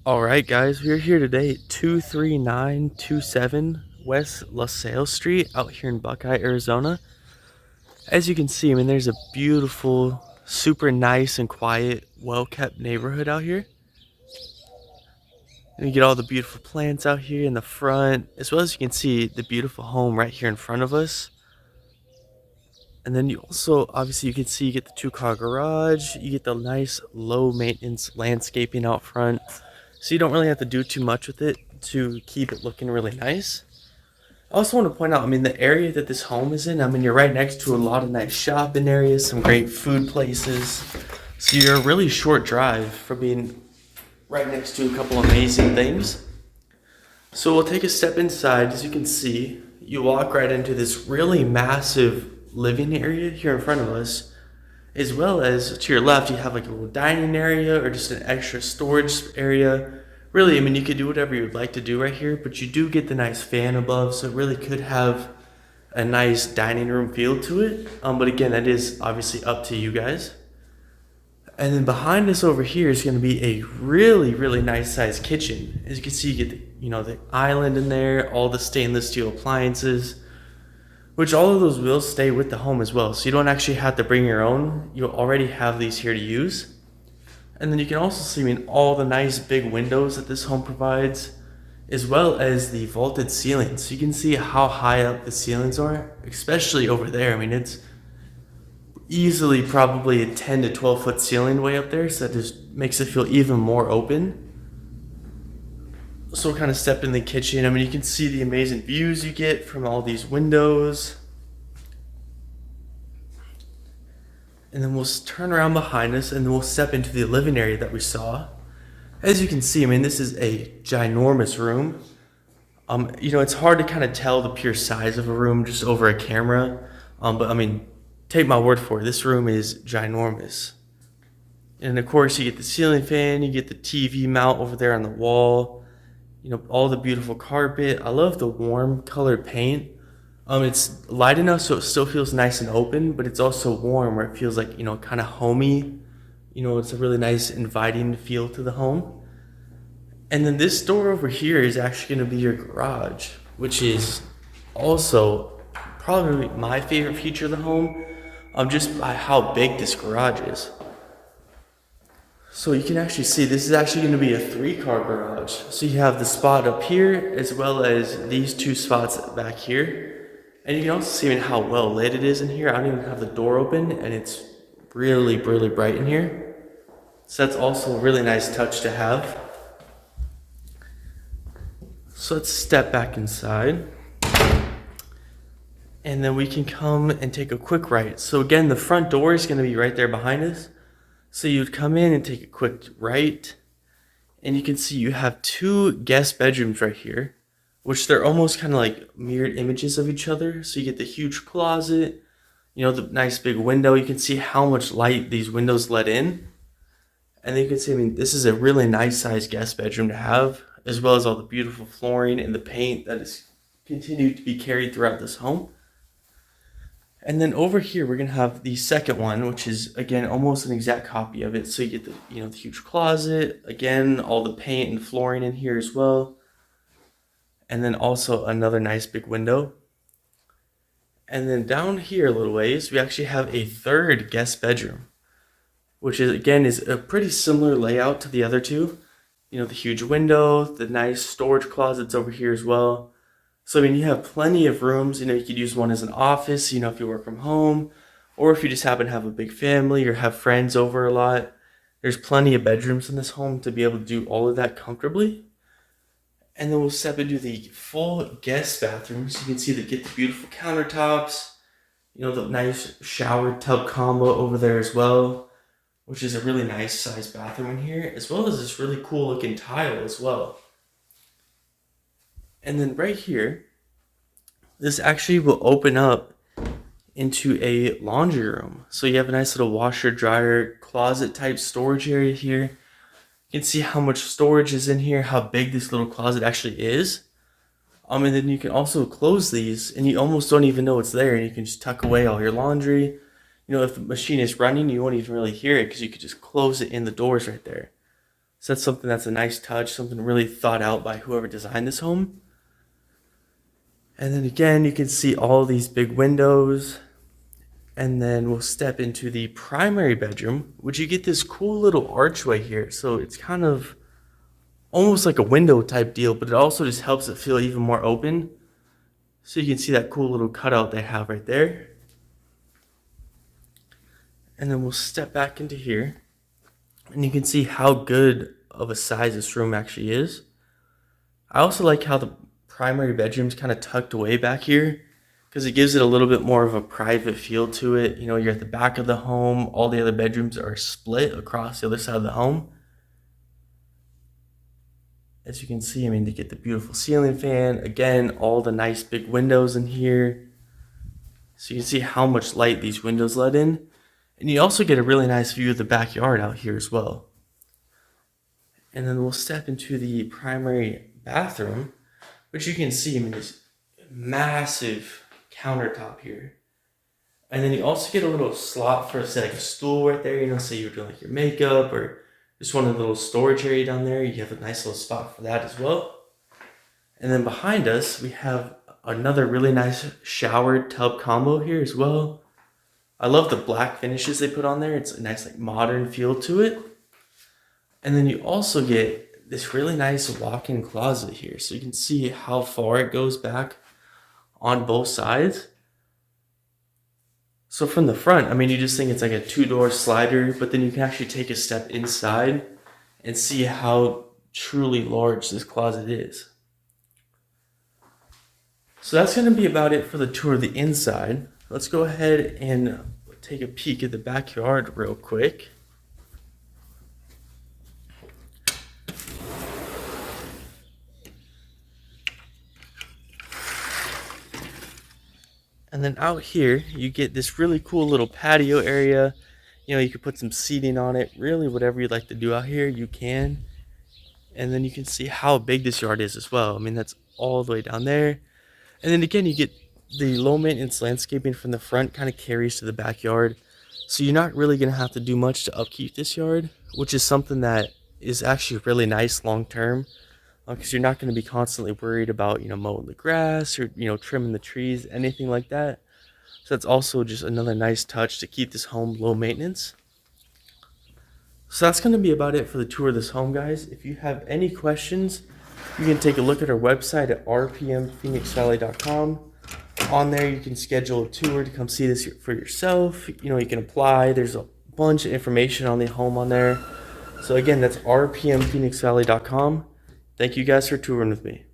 Alright guys, we're here today at 23927 West LaSalle Street out here in Buckeye, Arizona. As you can see, I mean, there's a beautiful, super nice and quiet, well-kept neighborhood out here. And you get all the beautiful plants out here in the front, as well as you can see the beautiful home right here in front of us. And then you also, obviously you can see you get the 2-car garage, you get the nice low maintenance landscaping out front. So you don't really have to do too much with it to keep it looking really nice. I also want to point out, I mean, the area that this home is in, I mean, you're right next to a lot of nice shopping areas, some great food places. So you're a really short drive from being right next to a couple amazing things. So we'll take a step inside. As you can see, you walk right into this really massive living area here in front of us, as well as to your left you have like a little dining area or just an extra storage area. Really, I mean, you could do whatever you would like to do right here, but you do get the nice fan above, so it really could have a nice dining room feel to it. But again, that is obviously up to you guys. And then behind us over here is going to be a really nice sized kitchen. As you can see, you get the island in there, all the stainless steel appliances, which all of those will stay with the home as well. So you don't actually have to bring your own. You'll already have these here to use. And then you can also see, I mean, all the nice big windows that this home provides, as well as the vaulted ceilings. So you can see how high up the ceilings are, especially over there. I mean, it's easily probably a 10 to 12 foot ceiling way up there. So that just makes it feel even more open. So we'll kind of step in the kitchen. I mean, you can see the amazing views you get from all these windows. And then we'll turn around behind us and then we'll step into the living area that we saw. As you can see, I mean, this is a ginormous room. It's hard to kind of tell the pure size of a room just over a camera. But I mean, take my word for it, this room is ginormous. And of course, you get the ceiling fan, you get the TV mount over there on the wall. All the beautiful carpet. I love the warm colored paint. It's light enough so it still feels nice and open, but it's also warm where it feels like, kind of homey. It's a really nice inviting feel to the home. And then this door over here is actually going to be your garage, which is also probably my favorite feature of the home, just by how big this garage is. So you can actually see this is actually going to be a 3-car garage. So you have the spot up here as well as these 2 spots back here. And you can also see how well lit it is in here. I don't even have the door open and it's really bright in here. So that's also a really nice touch to have. So let's step back inside. And then we can come and take a quick right. So again, the front door is going to be right there behind us. So you'd come in and take a quick right, and you can see you have 2 guest bedrooms right here, which they're almost kind of like mirrored images of each other. So you get the huge closet, the nice big window. You can see how much light these windows let in. And then you can see, I mean, this is a really nice sized guest bedroom to have, as well as all the beautiful flooring and the paint that is continued to be carried throughout this home. And then over here, we're going to have the second one, which is, again, almost an exact copy of it. So you get the huge closet, again, all the paint and flooring in here as well. And then also another nice big window. And then down here a little ways, we actually have a 3rd guest bedroom, which is, again, is a pretty similar layout to the other 2. The huge window, the nice storage closets over here as well. So, I mean, you have plenty of rooms. You could use one as an office, if you work from home, or if you just happen to have a big family or have friends over a lot. There's plenty of bedrooms in this home to be able to do all of that comfortably. And then we'll step into the full guest bathroom. So you can see they get the beautiful countertops, the nice shower tub combo over there as well, which is a really nice sized bathroom in here, as well as this really cool looking tile as well. And then right here, this actually will open up into a laundry room. So you have a nice little washer, dryer, closet type storage area here. You can see how much storage is in here, how big this little closet actually is. And then you can also close these and you almost don't even know it's there, and you can just tuck away all your laundry. If the machine is running, you won't even really hear it because you could just close it in the doors right there. So that's something that's a nice touch, something really thought out by whoever designed this home. And then again, you can see all these big windows. And then we'll step into the primary bedroom, which you get this cool little archway here. So it's kind of almost like a window type deal, but it also just helps it feel even more open. So you can see that cool little cutout they have right there. And then we'll step back into here, and you can see how good of a size this room actually is. I also like how the primary bedroom's kind of tucked away back here, because it gives it a little bit more of a private feel to it. You know, you're at the back of the home, all the other bedrooms are split across the other side of the home. As you can see, I mean, they get the beautiful ceiling fan. Again, all the nice big windows in here. So you can see how much light these windows let in. And you also get a really nice view of the backyard out here as well. And then we'll step into the primary bathroom, which you can see, I mean, this massive countertop here. And then you also get a little slot for, say, like a stool right there. You know, say you're doing like your makeup or just one of the little storage area down there. You have a nice little spot for that as well. And then behind us, we have another really nice shower tub combo here as well. I love the black finishes they put on there. It's a nice like modern feel to it. And then you also get this really nice walk-in closet here. So you can see how far it goes back on both sides. So from the front, I mean, you just think it's like a 2-door slider, but then you can actually take a step inside and see how truly large this closet is. So that's going to be about it for the tour of the inside. Let's go ahead and take a peek at the backyard real quick. And then out here, you get this really cool little patio area. You know, you can put some seating on it. Really, whatever you'd like to do out here, you can. And then you can see how big this yard is as well. I mean, that's all the way down there. And then again, you get the low maintenance landscaping from the front kind of carries to the backyard. So you're not really going to have to do much to upkeep this yard, which is something that is actually really nice long term. Because you're not going to be constantly worried about, you know, mowing the grass or, you know, trimming the trees, anything like that. So that's also just another nice touch to keep this home low maintenance. So that's going to be about it for the tour of this home, guys. If you have any questions, you can take a look at our website at rpmphoenixvalley.com. On there, you can schedule a tour to come see this for yourself. You know, you can apply. There's a bunch of information on the home on there. So again, that's rpmphoenixvalley.com. Thank you guys for touring with me.